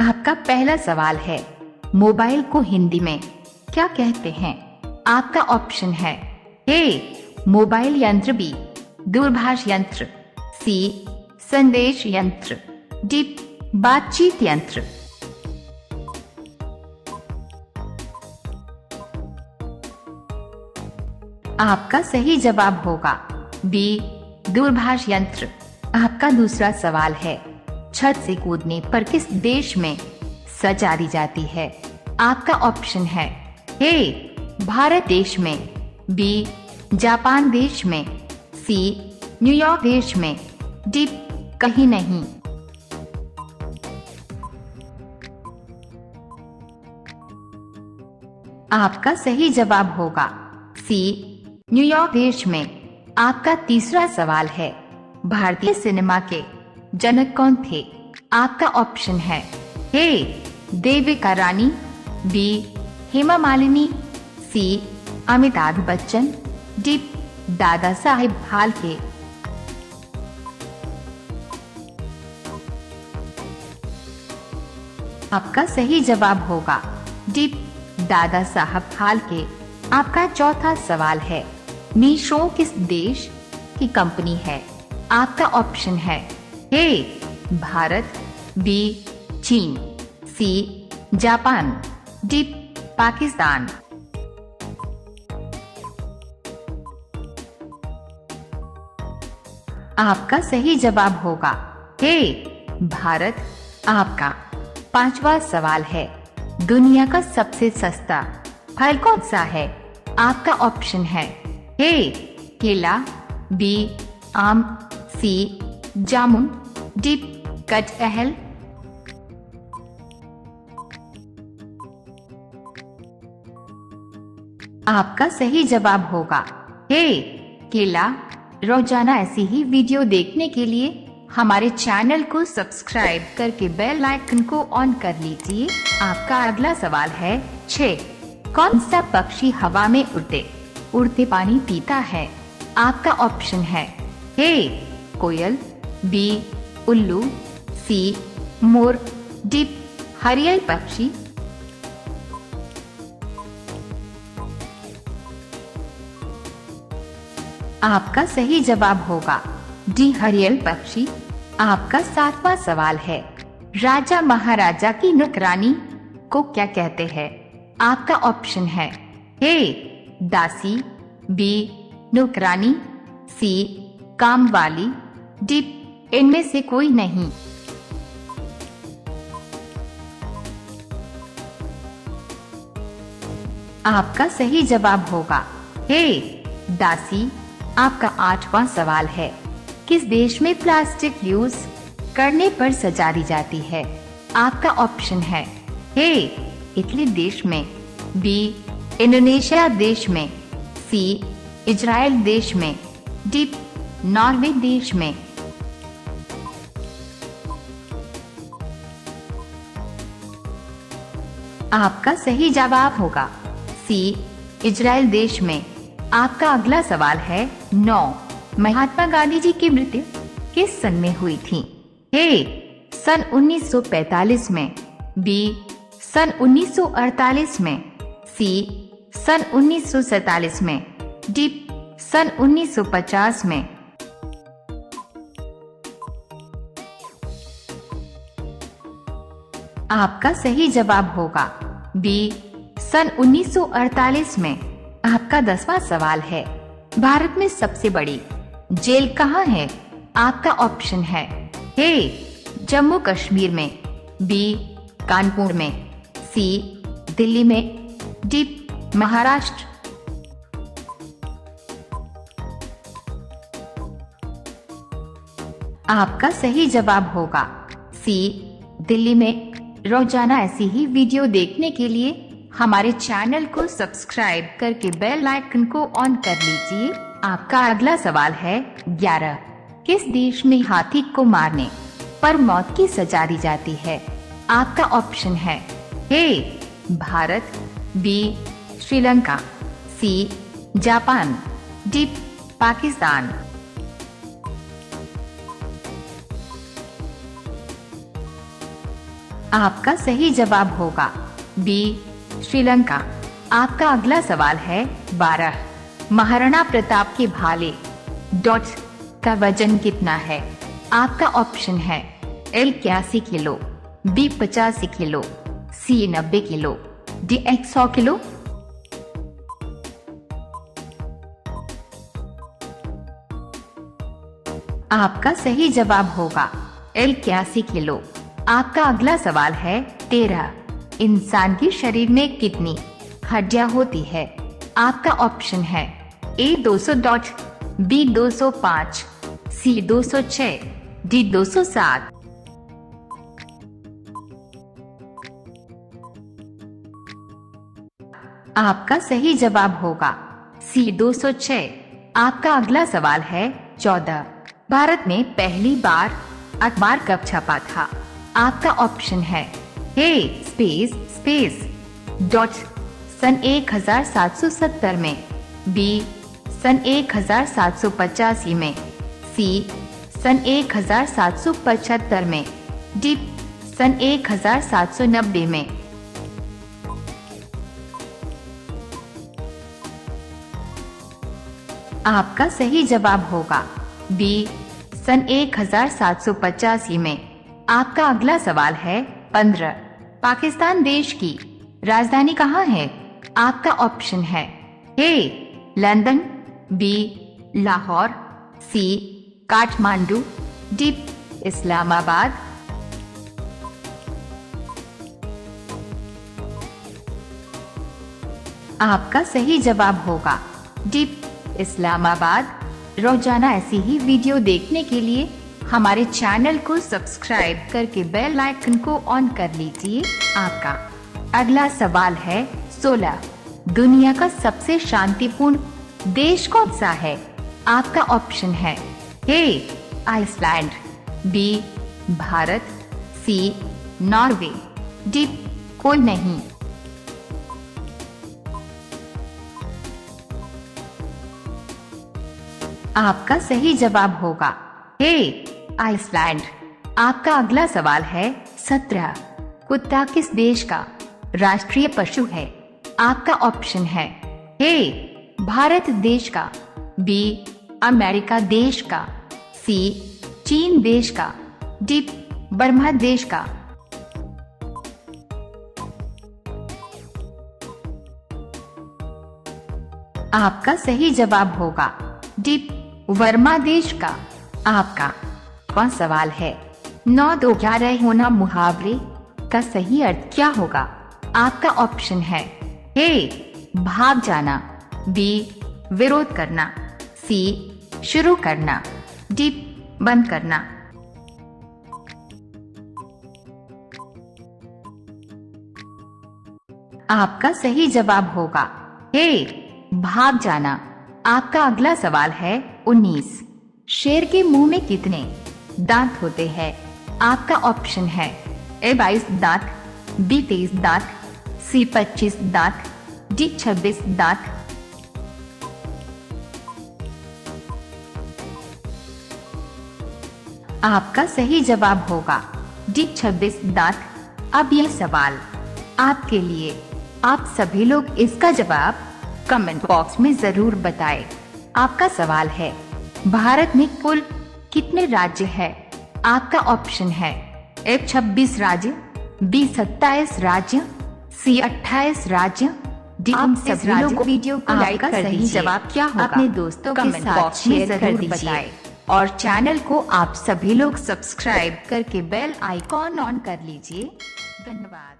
आपका पहला सवाल है, मोबाइल को हिंदी में क्या कहते हैं? आपका ऑप्शन है ए मोबाइल यंत्र, बी दूरभाष यंत्र, सी संदेश यंत्र, डी बातचीत यंत्र। आपका सही जवाब होगा बी दूरभाष यंत्र। आपका दूसरा सवाल है, छत से कूदने पर किस देश में सजा दी जाती है? आपका ऑप्शन है ए भारत देश में, बी जापान देश में, सी न्यूयॉर्क देश में, डी कहीं नहीं। आपका सही जवाब होगा सी न्यूयॉर्क देश में। आपका तीसरा सवाल है, भारतीय सिनेमा के जनक कौन थे? आपका ऑप्शन है ए देविका रानी, बी हेमा मालिनी, सी अमिताभ बच्चन, डी दादा साहेब फाल्के। आपका सही जवाब होगा डी दादा साहब फाल्के। आपका चौथा सवाल है, मीशो किस देश की कंपनी है? आपका ऑप्शन है ए भारत, बी चीन, सी जापान, डी पाकिस्तान। आपका सही जवाब होगा ए भारत। आपका पांचवा सवाल है, दुनिया का सबसे सस्ता फल कौन सा है? आपका ऑप्शन है ए केला, बी आम, सी जामुन, डी कटहल। आपका सही जवाब होगा ए केला। रोजाना ऐसी ही वीडियो देखने के लिए हमारे चैनल को सब्सक्राइब करके बेल आइकन को ऑन कर लीजिए। आपका अगला सवाल है 6, कौन सा पक्षी हवा में उड़ते उड़ते पानी पीता है? आपका ऑप्शन है ए कोयल, बी उल्लू, सी मोर, डी हरियल पक्षी। आपका सही जवाब होगा डी हरियल पक्षी। आपका 7वां सवाल है, राजा महाराजा की नौकरानी को क्या कहते हैं? आपका ऑप्शन है ए दासी, बी नौकरानी, सी कामवाली, डी इनमें से कोई नहीं। आपका सही जवाब होगा ए दासी। आपका 8वां सवाल है, किस देश में प्लास्टिक यूज करने पर सजा दी जाती है? आपका ऑप्शन है ए इटली देश में, बी इंडोनेशिया देश में, सी इजराइल देश में, डी नॉर्वे देश में। आपका सही जवाब होगा सी इजराइल देश में। आपका अगला सवाल है 9, महात्मा गांधी जी की मृत्यु किस सन में हुई थी? ए सन 1945 में, बी सन 1948 में, सी सन 1947 में, डी सन 1950 में। आपका सही जवाब होगा बी सन 1948 में। आपका 10वां सवाल है, भारत में सबसे बड़ी जेल कहाँ है? आपका ऑप्शन है ए जम्मू कश्मीर में, बी कानपुर में, सी दिल्ली में, डी महाराष्ट्र। आपका सही जवाब होगा सी दिल्ली में। रोजाना ऐसी ही वीडियो देखने के लिए हमारे चैनल को सब्सक्राइब करके बेल आइकन को ऑन कर लीजिए। आपका अगला सवाल है 11, किस देश में हाथी को मारने पर मौत की सजा दी जाती है? आपका ऑप्शन है A Bharat, B Sri Lanka, C Japan, D Pakistan. आपका सही जवाब होगा बी श्रीलंका। आपका अगला सवाल है 12। महाराणा प्रताप के भाले डॉट का वजन कितना है? आपका ऑप्शन है एल 81 किलो, बी 85 किलो, सी 90 किलो, डी 100 किलो। आपका सही जवाब होगा एल 81 किलो। आपका अगला सवाल है 13। इंसान के शरीर में कितनी हड्डियां होती है? आपका ऑप्शन है ए 200 डॉट, बी 205, सी 206, डी 207। आपका सही जवाब होगा सी 206। आपका अगला सवाल है 14। भारत में पहली बार अखबार कब छपा था? आपका ऑप्शन है ए स्पेस स्पेस डॉट सन 1770 में, बी सन 1785 में, सी सन 1775 में, डी सन 1790 में। आपका सही जवाब होगा बी सन 1785 में। आपका अगला सवाल है 15। पाकिस्तान देश की राजधानी कहाँ है? आपका ऑप्शन है ए लंदन, बी लाहौर, सी काठमांडू, डी इस्लामाबाद। आपका सही जवाब होगा डी इस्लामाबाद। रोजाना ऐसी ही वीडियो देखने के लिए हमारे चैनल को सब्सक्राइब करके बेल आइकन को ऑन कर लीजिए। आपका अगला सवाल है 16। दुनिया का सबसे शांतिपूर्ण देश कौन सा है? आपका ऑप्शन है ए आइसलैंड, बी भारत, सी नॉर्वे, डी कोई नहीं। आपका सही जवाब होगा ए आइसलैंड। आपका अगला सवाल है 17। कुत्ता किस देश का राष्ट्रीय पशु है? आपका ऑप्शन है ए भारत देश का, बी अमेरिका देश का, सी चीन देश का, डी बर्मा देश का। आपका सही जवाब होगा डी वर्मा देश का। आपका कौन सवाल है 9 2 11 होना मुहावरे का सही अर्थ क्या होगा? आपका ऑप्शन है ए भाग जाना, बी विरोध करना, सी शुरू करना, डी बंद करना। आपका सही जवाब होगा ए भाग जाना। आपका अगला सवाल है 19। शेर के मुंह में कितने दांत होते हैं? आपका ऑप्शन है ए 22 दांत, बी 23 दांत, सी 25 दांत, डी 26 दांत। आपका सही जवाब होगा डी 26 दांत। अब यह सवाल आपके लिए। आप सभी लोग इसका जवाब कमेंट बॉक्स में जरूर बताएं। आपका सवाल है भारत में कुल कितने राज्य है? आपका ऑप्शन है ए 26 राज्य, बी 27 राज्य, सी 28 राज्य, डी आप सभी लोग को वीडियो को लाइक कर दीजिए। जवाब क्या होगा अपने दोस्तों के साथ शेयर कर दीजिए और चैनल को आप सभी लोग सब्सक्राइब करके बेल आइकॉन ऑन कर लीजिए। धन्यवाद।